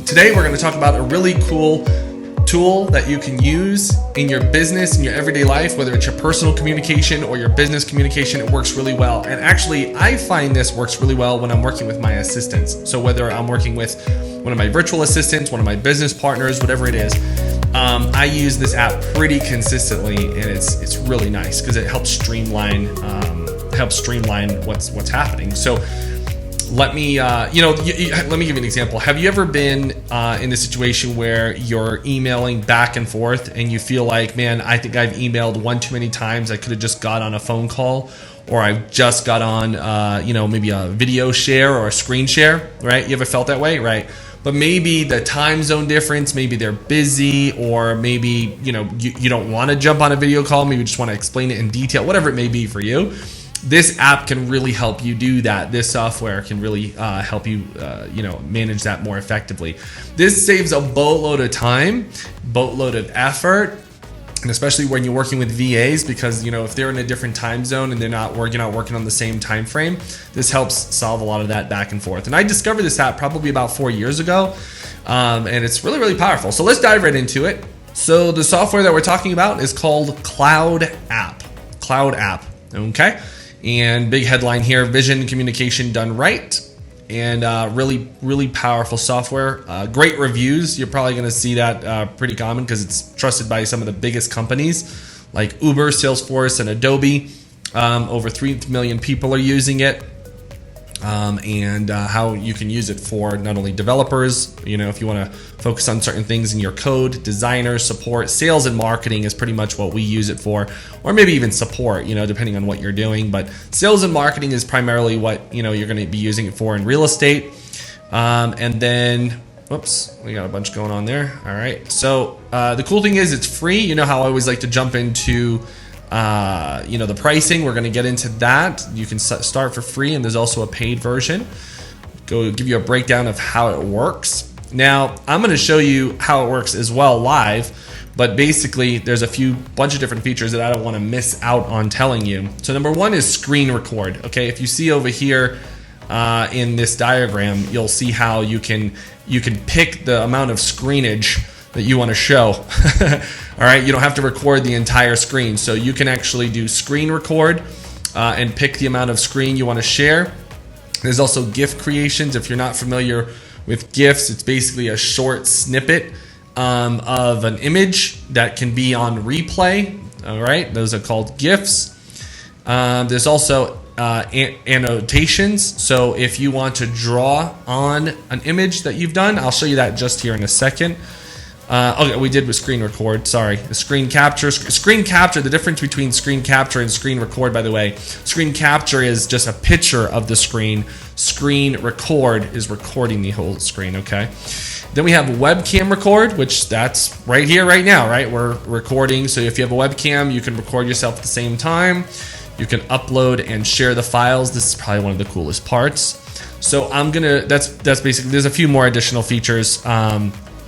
Today we're going to talk about a really cool tool that you can use in your business, in your everyday life, whether it's your personal communication or your business communication. It works really well. And actually, I find this works really well when I'm working with my assistants. So whether I'm working with one of my virtual assistants, one of my business partners, whatever it is, I use this app pretty consistently, and it's really nice because it helps streamline what's happening. So let me let me give you an example. Have you ever been in a situation where you're emailing back and forth and you feel like, man, I think I've emailed one too many times. I could have just got on a phone call, or I've just got on maybe a video share or a screen share, right? You ever felt that way, right? But maybe the time zone difference, maybe they're busy, or maybe you don't want to jump on a video call, maybe you just want to explain it in detail, whatever it may be for you. This app can really help you do that. This software can really help you, manage that more effectively. This saves a boatload of time, boatload of effort, and especially when you're working with VAs, because if they're in a different time zone and you're not working on the same time frame, this helps solve a lot of that back and forth. And I discovered this app probably about 4 years ago, and it's really, really powerful. So let's dive right into it. So the software that we're talking about is called CloudApp. CloudApp, okay? And big headline here: vision communication done right. And really, really powerful software. Great reviews. You're probably going to see that pretty common because it's trusted by some of the biggest companies like Uber, Salesforce, and Adobe. Over 3 million people are using it. And how you can use it for not only developers, if you want to focus on certain things in your code, designers, support, sales, and marketing is pretty much what we use it for, or maybe even support, depending on what you're doing. But sales and marketing is primarily what you're going to be using it for in real estate. And then, whoops, we got a bunch going on there. All right. So the cool thing is it's free. You know how I always like to jump into the pricing. We're going to get into that. You can start for free, and there's also a paid version. Go give you a breakdown of how it works. Now, I'm going to show you how it works as well live, but basically there's a bunch of different features that I don't want to miss out on telling you. So number one is screen record. Okay, if you see over here in this diagram, you'll see how you can pick the amount of screenage that you want to show. All right, you don't have to record the entire screen. So you can actually do screen record and pick the amount of screen you want to share. There's also GIF creations. If you're not familiar with GIFs, it's basically a short snippet of an image that can be on replay. All right, those are called GIFs. There's also annotations. So if you want to draw on an image that you've done, I'll show you that just here in a second. Okay, we did with screen record. Sorry, the screen capture. Screen capture. The difference between screen capture and screen record, by the way, screen capture is just a picture of the screen. Screen record is recording the whole screen. Okay. Then we have webcam record, which that's right here, right now, right? We're recording. So if you have a webcam, you can record yourself at the same time. You can upload and share the files. This is probably one of the coolest parts. So that's basically. There's a few more additional features.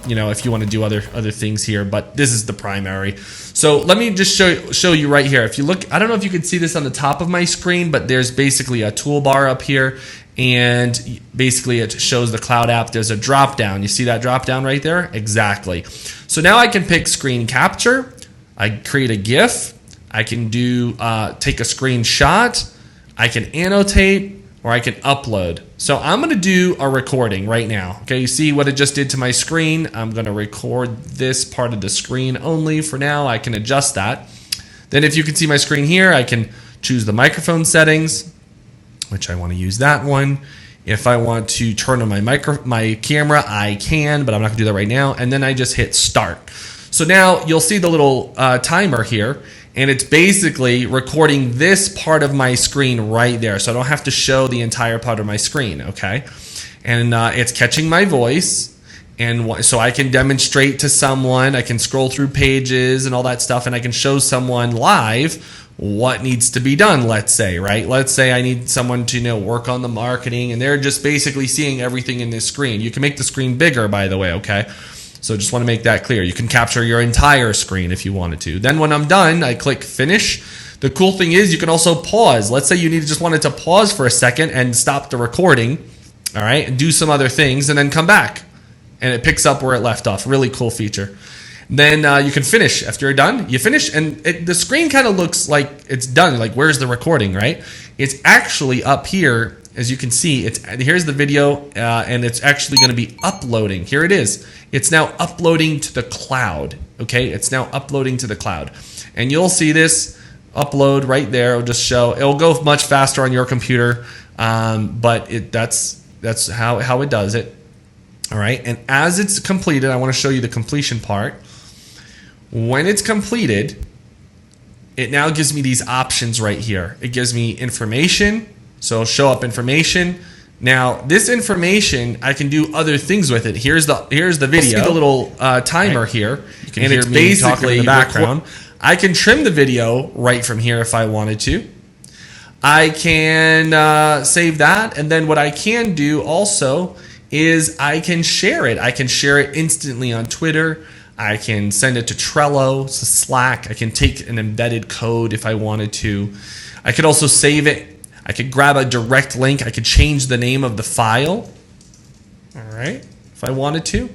If you want to do other things here, but this is the primary. So let me just show you right here. If you look, I don't know if you can see this on the top of my screen, but there's basically a toolbar up here, and basically it shows the CloudApp. There's a drop down. You see that drop down right there? Exactly. So now I can pick screen capture. I create a GIF. I can do take a screenshot. I can annotate, or I can upload. So I'm going to do a recording right now. Okay, you see what it just did to my screen? I'm going to record this part of the screen only for now. I can adjust that. Then if you can see my screen here, I can choose the microphone settings, which I want to use that one. If I want to turn on my camera, I can, but I'm not going to do that right now. And then I just hit start. So now you'll see the little timer here, and it's basically recording this part of my screen right there. So I don't have to show the entire part of my screen, okay? And it's catching my voice, and so I can demonstrate to someone. I can scroll through pages and all that stuff, and I can show someone live what needs to be done, let's say, right? Let's say I need someone to work on the marketing, and they're just basically seeing everything in this screen. You can make the screen bigger, by the way, okay? So just want to make that clear. You can capture your entire screen if you wanted to. Then when I'm done, I click finish. The cool thing is you can also pause. Let's say you just wanted to pause for a second and stop the recording, all right, and do some other things and then come back. and it picks up where it left off. Really cool feature. Then you can finish. After you're done, you finish, and the screen kind of looks like it's done. Like, where's the recording, right? It's actually up here. As you can see, here's the video, and it's actually going to be uploading. Here it is. It's now uploading to the cloud. Okay, it's now uploading to the cloud, and you'll see this upload right there. It'll just show. It'll go much faster on your computer, but that's how it does it. All right, and as it's completed, I want to show you the completion part. When it's completed, it now gives me these options right here. It gives me information. So it'll show up information. Now this information, I can do other things with it. Here's the video. See the little timer here, you can and hear it's me basically in the background. I can trim the video right from here if I wanted to. I can save that, and then what I can do also is I can share it. I can share it instantly on Twitter. I can send it to Trello, to Slack. I can take an embedded code if I wanted to. I could also save it. I could grab a direct link. I could change the name of the file. All right, if I wanted to.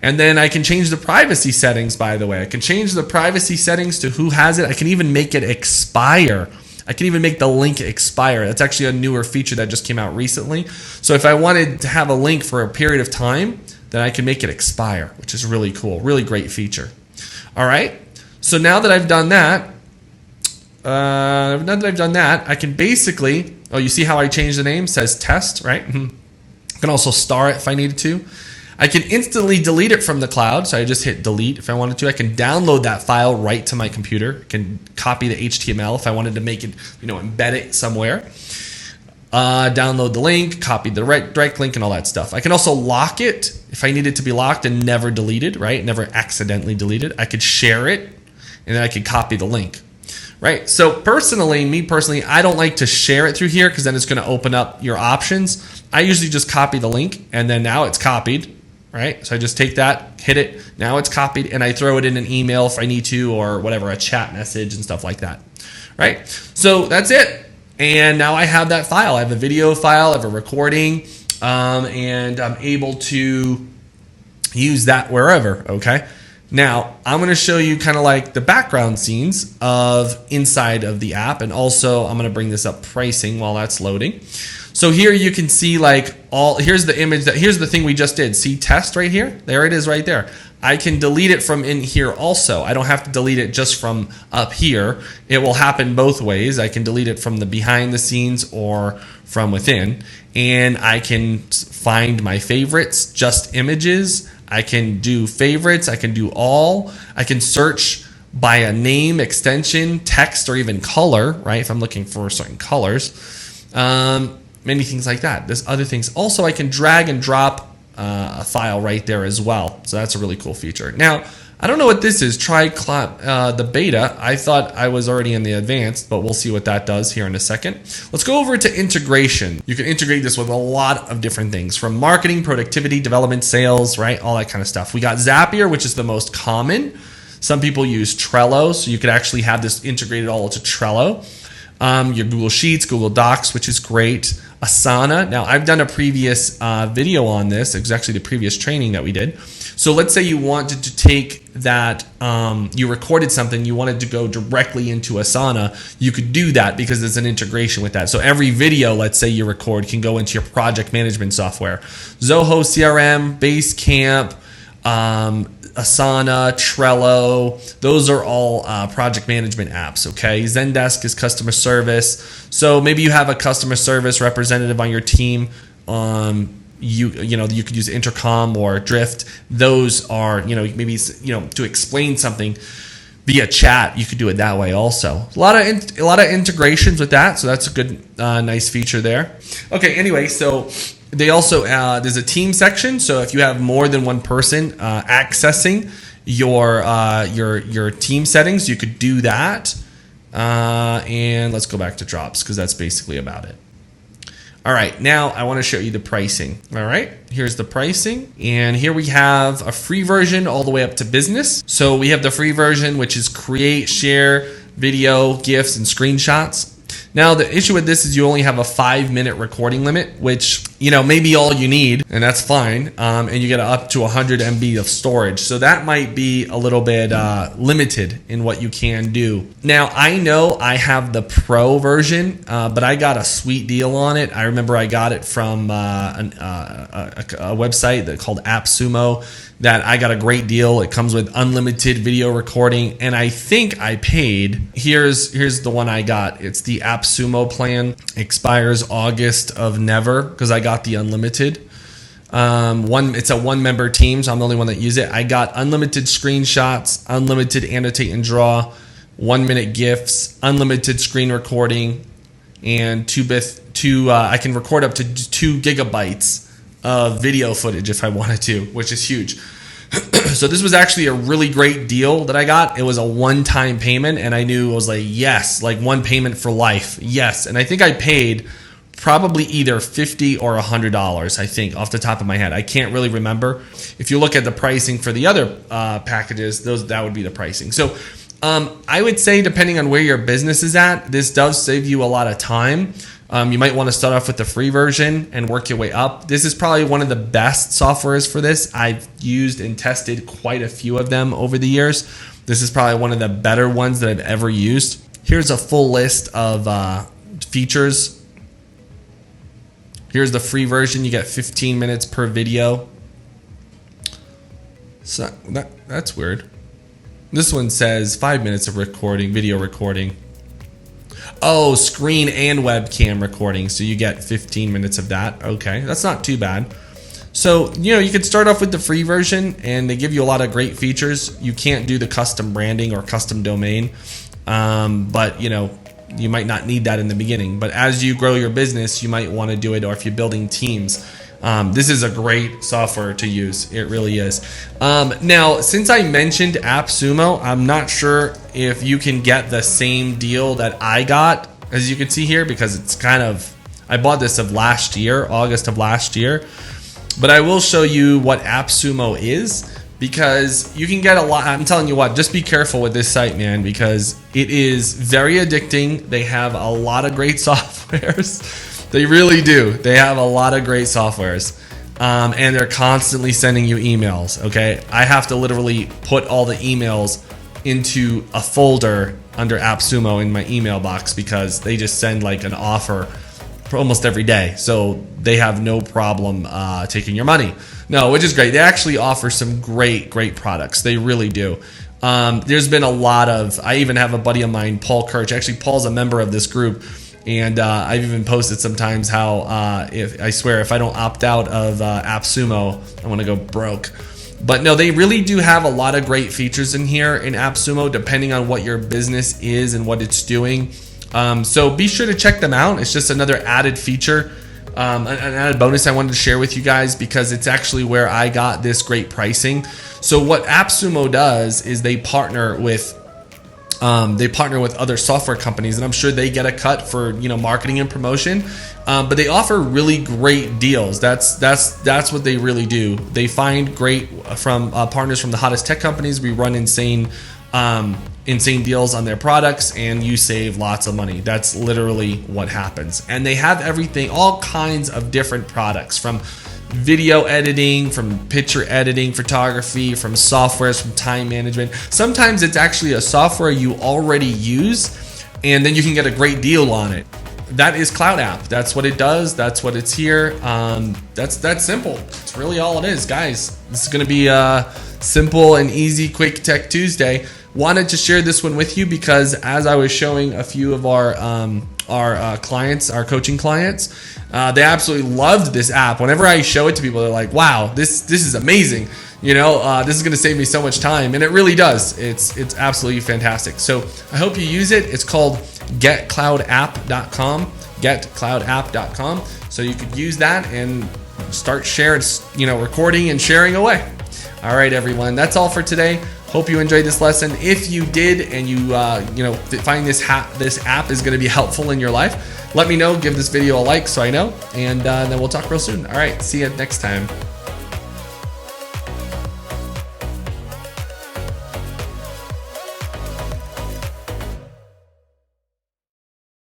And then I can change the privacy settings, by the way. I can change the privacy settings to who has it. I can even make it expire. I can even make the link expire. That's actually a newer feature that just came out recently. So if I wanted to have a link for a period of time, then I can make it expire, which is really cool. Really great feature. All right. So now that I've done that, I can basically, oh, you see how I changed the name? It says test, right? I can also star it if I needed to. I can instantly delete it from the cloud. So I just hit delete if I wanted to. I can download that file right to my computer. I can copy the HTML if I wanted to make it, embed it somewhere. Download the link, copy the direct link, and all that stuff. I can also lock it if I need it to be locked and never deleted, right? Never accidentally deleted. I could share it, and then I could copy the link, right? So me personally, I don't like to share it through here because then it's going to open up your options. I usually just copy the link, and then now it's copied, right? So I just take that, hit it, now it's copied, and I throw it in an email if I need to, or whatever, a chat message and stuff like that, right? So that's it. And now I have that file. I have a video file, I have a recording, and I'm able to use that wherever, okay? Now, I'm going to show you kind of like the background scenes of inside of the app, and also I'm going to bring this up pricing while that's loading. So here you can see here's the image, here's the thing we just did. See test right here? There it is right there. I can delete it from in here also. I don't have to delete it just from up here. It will happen both ways. I can delete it from the behind the scenes or from within. And I can find my favorites, just images. I can do favorites. I can do all. I can search by a name, extension, text, or even color, right? If I'm looking for certain colors. Many things like that. There's other things. Also, I can drag and drop a file right there as well. So that's a really cool feature. Now, I don't know what this is. Try the beta. I thought I was already in the advanced, but we'll see what that does here in a second. Let's go over to integration. You can integrate this with a lot of different things, from marketing, productivity, development, sales, right? All that kind of stuff. We got Zapier, which is the most common. Some people use Trello, so you could actually have this integrated all into Trello. Your Google Sheets, Google Docs, which is great. Asana. Now, I've done a previous video on this. It was actually the previous training that we did. So let's say you wanted to take that, you recorded something, you wanted to go directly into Asana. You could do that because there's an integration with that. So every video, let's say you record, can go into your project management software. Zoho CRM, Basecamp, Asana, Trello, those are all project management apps, okay? Zendesk is customer service. So maybe you have a customer service representative on your team. You could use Intercom or Drift. Those are, maybe, to explain something via chat, you could do it that way also. A lot of integrations with that, so that's a good, nice feature there. Okay, anyway, so they also there's a team section. So if you have more than one person accessing your team settings, you could do that. And let's go back to drops because that's basically about it. All right, now I want to show you the pricing. All right, here's the pricing. And here we have a free version all the way up to business. So we have the free version, which is create, share, video, GIFs, and screenshots. Now, the issue with this is you only have a 5-minute recording limit, which maybe all you need, and that's fine. And you get up to 100 MB of storage. So that might be a little bit limited in what you can do. Now, I know I have the Pro version, but I got a sweet deal on it. I remember I got it from a website called AppSumo that I got a great deal. It comes with unlimited video recording, and I think I paid. Here's the one I got. It's the AppSumo plan. Expires August of never because I got the unlimited. It's a one-member team, so I'm the only one that use it. I got unlimited screenshots, unlimited annotate and draw, 1-minute GIFs, unlimited screen recording, and I can record up to 2 gigabytes of video footage if I wanted to, which is huge. So this was actually a really great deal that I got. It was a one-time payment, and I knew it was like, yes, like one payment for life. Yes. And I think I paid probably either $50 or $100, I think, off the top of my head. I can't really remember. If you look at the pricing for the other packages, that would be the pricing. So I would say, depending on where your business is at, this does save you a lot of time. You might want to start off with the free version and work your way up. This is probably one of the best softwares for this. I've used and tested quite a few of them over the years. This is probably one of the better ones that I've ever used. Here's a full list of features. Here's the free version. You get 15 minutes per video. So that's weird. This one says 5 minutes of video recording. Oh, screen and webcam recording. So you get 15 minutes of that. Okay, that's not too bad. So, you could start off with the free version, and they give you a lot of great features. You can't do the custom branding or custom domain, but you might not need that in the beginning. But as you grow your business, you might want to do it, or if you're building teams. This is a great software to use. It really is. Now, since I mentioned AppSumo, I'm not sure if you can get the same deal that I got, as you can see here, because it's I bought this of last year, August of last year. But I will show you what AppSumo is, because you can get a lot. I'm telling you what, just be careful with this site, man, because it is very addicting. They have a lot of great softwares. They really do. They have a lot of great softwares, and they're constantly sending you emails, okay? I have to literally put all the emails into a folder under AppSumo in my email box, because they just send like an offer for almost every day. So they have no problem taking your money. No, which is great. They actually offer some great products. They really do. There's been a lot of, I even have a buddy of mine, Paul Kirch. Actually, Paul's a member of this group. And I've even posted sometimes how if I don't opt out of AppSumo, I want to go broke. But no, they really do have a lot of great features in here in AppSumo, depending on what your business is and what it's doing. So be sure to check them out. It's just another added feature, an added bonus I wanted to share with you guys, because it's actually where I got this great pricing. So what AppSumo does is they partner with other software companies, and I'm sure they get a cut for marketing and promotion. But they offer really great deals. That's what they really do. They find great from partners from the hottest tech companies. We run insane deals on their products, and you save lots of money. That's literally what happens. And they have everything, all kinds of different products, from video editing, from picture editing, photography, from softwares, from time management. Sometimes it's actually a software you already use, and then you can get a great deal on it. That is CloudApp. That's what it does. That's what it's here. That's simple. It's really all it is, guys. This is going to be a simple and easy, quick Tech Tuesday. Wanted to share this one with you because as I was showing a few of our clients, our coaching clients, they absolutely loved this app. Whenever I show it to people, they're like, "Wow, this is amazing! This is going to save me so much time," and it really does. It's absolutely fantastic. So I hope you use it. It's called getcloudapp.com. Getcloudapp.com. So you could use that and start sharing, recording and sharing away. All right, everyone. That's all for today. Hope you enjoyed this lesson. If you did, and you find this app is going to be helpful in your life, let me know. Give this video a like so I know, and then we'll talk real soon. All right, see you next time.